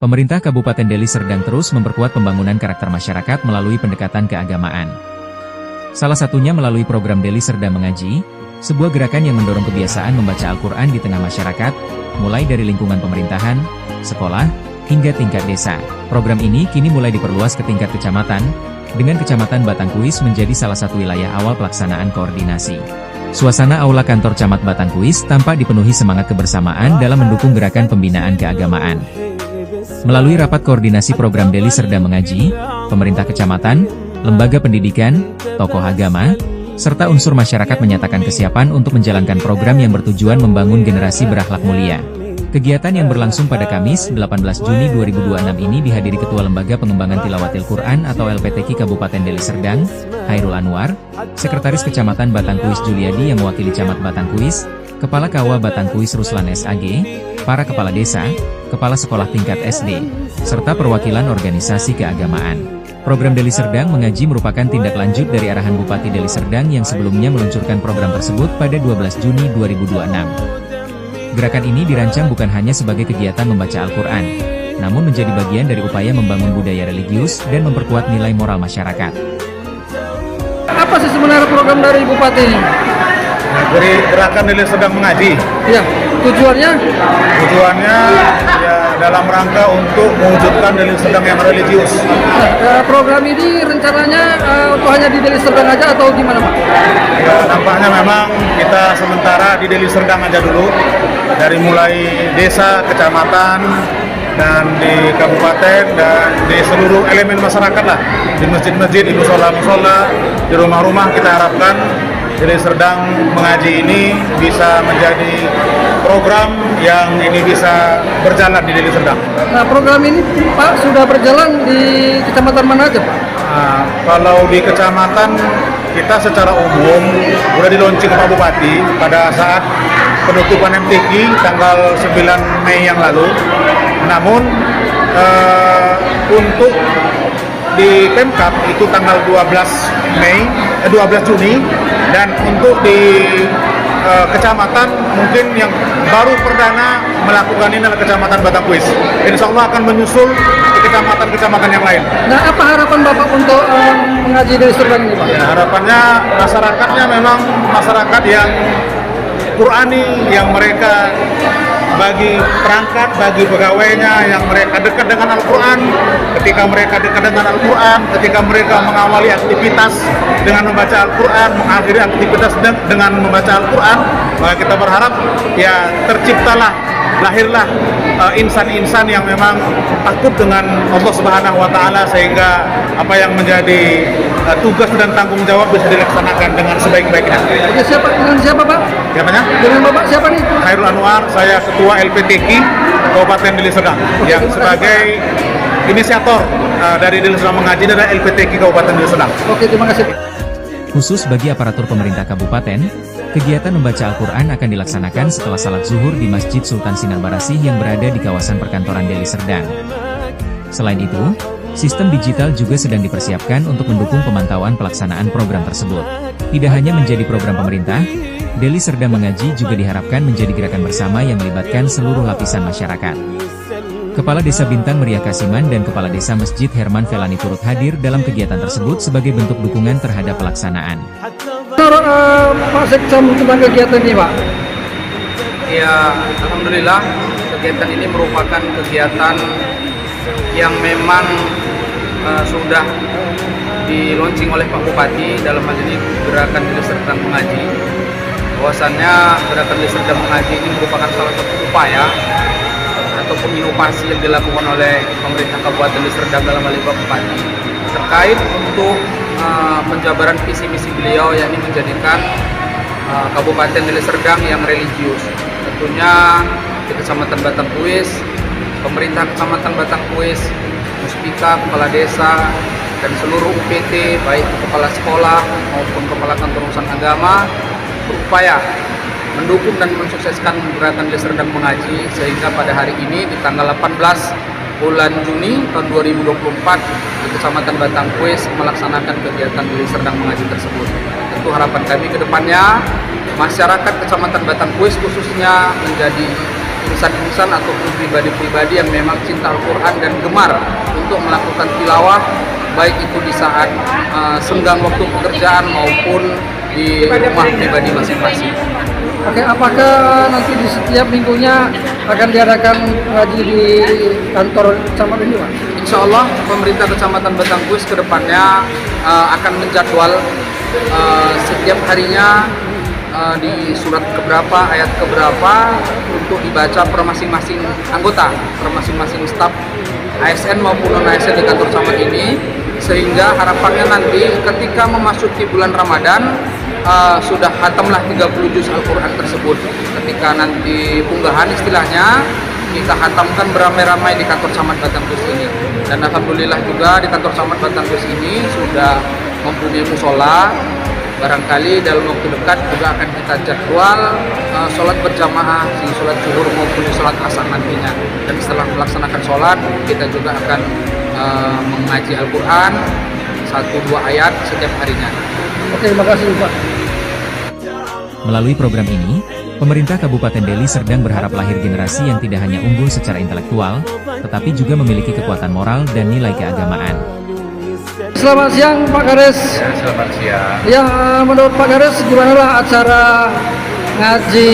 Pemerintah Kabupaten Deli Serdang terus memperkuat pembangunan karakter masyarakat melalui pendekatan keagamaan. Salah satunya melalui program Deli Serdang Mengaji, sebuah gerakan yang mendorong kebiasaan membaca Al-Quran di tengah masyarakat, mulai dari lingkungan pemerintahan, sekolah, hingga tingkat desa. Program ini kini mulai diperluas ke tingkat kecamatan, dengan Kecamatan Batangkuis menjadi salah satu wilayah awal pelaksanaan koordinasi. Suasana aula kantor Camat Batangkuis tampak dipenuhi semangat kebersamaan dalam mendukung gerakan pembinaan keagamaan. Melalui rapat koordinasi program Deli Serdang Mengaji, pemerintah kecamatan, lembaga pendidikan, tokoh agama, serta unsur masyarakat menyatakan kesiapan untuk menjalankan program yang bertujuan membangun generasi berakhlak mulia. Kegiatan yang berlangsung pada Kamis, 18 Juni 2026 ini dihadiri Ketua Lembaga Pengembangan Tilawatil Quran atau LPTQ Kabupaten Deli Serdang, Hairul Anwar, Sekretaris Kecamatan Batangkuis Juliadi yang mewakili Camat Batangkuis, Kepala Kawa Batangkuis Ruslan SAG, para kepala desa, kepala sekolah tingkat SD, serta perwakilan organisasi keagamaan. Program Deli Serdang Mengaji merupakan tindak lanjut dari arahan Bupati Deli Serdang yang sebelumnya meluncurkan program tersebut pada 12 Juni 2026. Gerakan ini dirancang bukan hanya sebagai kegiatan membaca Al-Quran, namun menjadi bagian dari upaya membangun budaya religius dan memperkuat nilai moral masyarakat. Apa sih sebenarnya program dari Bupati ini? Dari gerakan Deli Serdang Mengaji. Ya, tujuannya? Tujuannya ya dalam rangka untuk mewujudkan Deli Serdang yang religius. Program ini rencananya untuk hanya di Deli Serdang aja atau gimana Pak? Ya, nampaknya memang kita sementara di Deli Serdang aja dulu, dari mulai desa, kecamatan, dan di kabupaten, dan di seluruh elemen masyarakat lah, di masjid-masjid, di musola-musola, di rumah-rumah. Kita harapkan Deli Serdang Mengaji ini bisa menjadi program yang ini bisa berjalan di Deli Serdang. Nah, program ini Pak sudah berjalan di kecamatan mana aja Pak? Nah, kalau di kecamatan kita secara umum sudah di launching Pak Bupati pada saat penutupan MTQ tanggal 9 Mei yang lalu. Namun untuk di Pemkab itu tanggal 12 Juni, dan untuk di kecamatan mungkin yang baru perdana melakukan ini adalah Kecamatan Batangkuis. Insya Allah akan menyusul di kecamatan-kecamatan yang lain. Nah, apa harapan Bapak untuk mengaji Deli Serdang ini Pak? Ya, harapannya masyarakatnya memang masyarakat yang Qurani, yang mereka bagi perangkat, bagi pegawainya, yang mereka dekat dengan Al-Quran. Ketika mereka dekat dengan Al-Quran, ketika mereka mengawali aktivitas dengan membaca Al-Quran, mengakhiri aktivitas dengan membaca Al-Quran, maka kita berharap ya lahirlah insan-insan yang memang takut dengan Allah Subhanahu wa Ta'ala, sehingga apa yang menjadi tugas dan tanggung jawab bisa dilaksanakan dengan sebaik-baiknya. Oke, dengan siapa Pak? Siapanya? Dengan Bapak siapa nih? Hairul Anwar, saya Ketua LPTQ Kabupaten Deli Serdang, yang sebagai inisiator dari Deli Serdang Mengaji adalah LPTQ Kabupaten Deli Serdang. Oke, terima kasih Pak. Khusus bagi aparatur pemerintah kabupaten, kegiatan membaca Al-Quran akan dilaksanakan setelah salat zuhur di Masjid Sultan Sinar Barasih yang berada di kawasan perkantoran Deli Serdang. Selain itu, sistem digital juga sedang dipersiapkan untuk mendukung pemantauan pelaksanaan program tersebut. Tidak hanya menjadi program pemerintah, Deli Serdang Mengaji juga diharapkan menjadi gerakan bersama yang melibatkan seluruh lapisan masyarakat. Kepala Desa Bintang Meriah Kasiman dan Kepala Desa Masjid Herman Felani turut hadir dalam kegiatan tersebut sebagai bentuk dukungan terhadap pelaksanaan. Pak Sekcam tentang kegiatan ini Pak? Ya, alhamdulillah kegiatan ini merupakan kegiatan yang memang sudah di-launching oleh Pak Bupati dalam hal ini gerakan Deli Serdang Mengaji. Bahwasannya gerakan Deli Serdang Mengaji ini merupakan salah satu upaya ataupun inovasi yang dilakukan oleh pemerintah Kabupaten Deli Serdang dalam hal ini Pak Bupati terkait untuk penjabaran visi misi beliau, yakni menjadikan Kabupaten Deli Serdang yang religius. Tentunya di Kecamatan Batangkuis, pemerintah Kecamatan Batangkuis, Muspika, kepala desa, dan seluruh UPT, baik kepala sekolah maupun kepala kantor urusan agama, berupaya mendukung dan mensukseskan gerakan Deli Serdang Mengaji, sehingga pada hari ini di tanggal 18 bulan Juni tahun 2024 di Kecamatan Batangkuis melaksanakan kegiatan Deli Serdang Mengaji tersebut. Tentu harapan kami ke depannya masyarakat Kecamatan Batangkuis khususnya menjadi insan-insan ataupun pribadi-pribadi yang memang cinta Al-Quran dan gemar untuk melakukan tilawah, baik itu di saat senggang waktu pekerjaan maupun di rumah pribadi masing-masing. Oke, apakah nanti di setiap minggunya akan diadakan ngaji di kantor kecamatan ini, Pak? Insya Allah pemerintah Kecamatan Batangkuis ke depannya akan menjadwal setiap harinya di surat keberapa, ayat keberapa untuk dibaca per masing-masing anggota, per masing-masing staf ASN maupun non-ASN di kantor camat ini, sehingga harapannya nanti ketika memasuki bulan Ramadan sudah khatamlah 30 juz Al-Quran tersebut. Ketika nanti unggahan istilahnya, kita khatamkan beramai-ramai di kantor camat Batangkuis ini. Dan alhamdulillah juga di kantor camat Batangkuis ini sudah mempunyai musola. Barangkali dalam waktu dekat juga akan kita jadwal sholat berjamaah di sholat zuhur maupun di sholat asar nantinya. Dan setelah melaksanakan sholat, kita juga akan mengaji Al-Quran 1-2 ayat setiap harinya. Oke, terima kasih, Pak. Melalui program ini, pemerintah Kabupaten Deli Serdang berharap lahir generasi yang tidak hanya unggul secara intelektual, tetapi juga memiliki kekuatan moral dan nilai keagamaan. Selamat siang, Pak Kades. Ya, selamat siang. Ya, menurut Pak Kades, gimana lah acara ngaji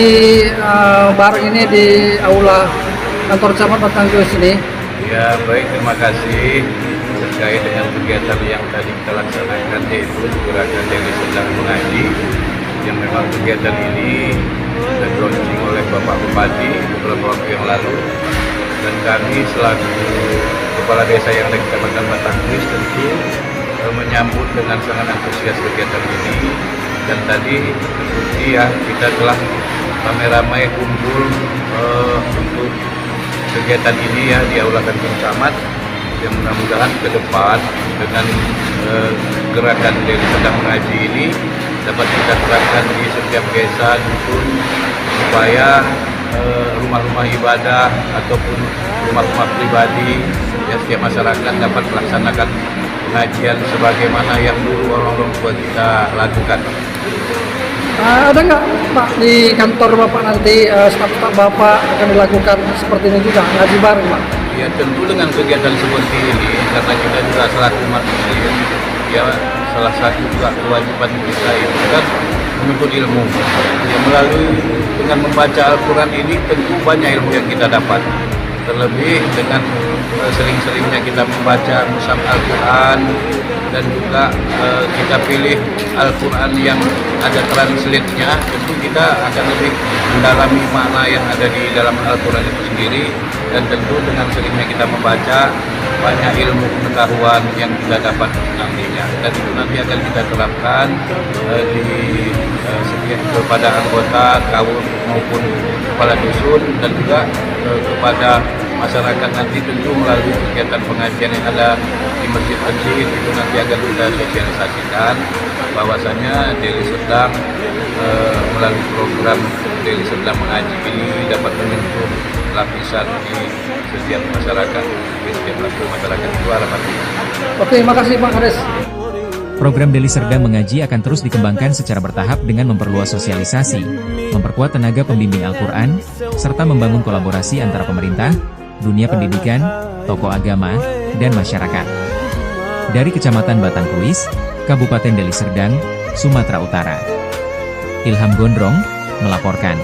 bareng ini di aula kantor camat Batangkuis ini? Ya, baik, terima kasih terkait dengan kegiatan yang tadi kita laksanakan, yaitu gerakan Deli Serdang Mengaji, yang memang kegiatan ini sudah launching oleh Bapak Bupati beberapa waktu yang lalu, dan kami selaku kepala desa yang ada di Kecamatan Batangkuis tentu menyambut dengan sangat antusias kegiatan ini. Dan tadi terbukti ya, kita telah ramai-ramai kumpul untuk kegiatan ini ya di aula kantor camat, yang mudah-mudahan ke depan dengan gerakan Deli Serdang Mengaji ini dapat kita terapkan di setiap desa dusun, supaya rumah-rumah ibadah ataupun rumah-rumah pribadi ya, setiap masyarakat dapat melaksanakan pengajian sebagaimana yang dulu orang-orang tua kita lakukan. Ada nggak, Pak, di kantor Bapak nanti staf-staf Bapak akan dilakukan seperti ini juga, ngaji bareng, Pak? Ya, tentu dengan kegiatan seperti ini, karena kita juga selaku umat muslim, ya salah satu juga kewajiban kita itu kan menuntut ilmu. Ya, melalui dengan membaca Al-Quran ini tentu banyak ilmu yang kita dapat. Terlebih dengan sering-seringnya kita membaca mushaf Al-Quran, dan juga kita pilih Al-Quran yang ada translate-nya, tentu kita akan lebih mendalami makna yang ada di dalam Al-Quran itu sendiri. Dan tentu dengan seringnya kita membaca, banyak ilmu pengetahuan yang kita dapat nantinya, dan itu nanti akan kita terapkan di setiap kepada anggota kaum maupun kepala dusun, dan juga kepada masyarakat nanti tentu melalui kegiatan pengajian yang ada di masjid-masjid. Itu nanti akan kita sosialisasikan bahwasanya Deli Serdang melalui program Deli Serdang Mengaji ini dapat menyentuh lapisan di setiap masyarakat, di setiap lapisan masyarakat itu harapannya. Oke, makasih Pak Kades. Program Deli Serdang Mengaji akan terus dikembangkan secara bertahap dengan memperluas sosialisasi, memperkuat tenaga pembimbing Al-Quran, serta membangun kolaborasi antara pemerintah, dunia pendidikan, tokoh agama, dan masyarakat. Dari Kecamatan Batangkuis, Kabupaten Deli Serdang, Sumatera Utara. Ilham Gondrong melaporkan.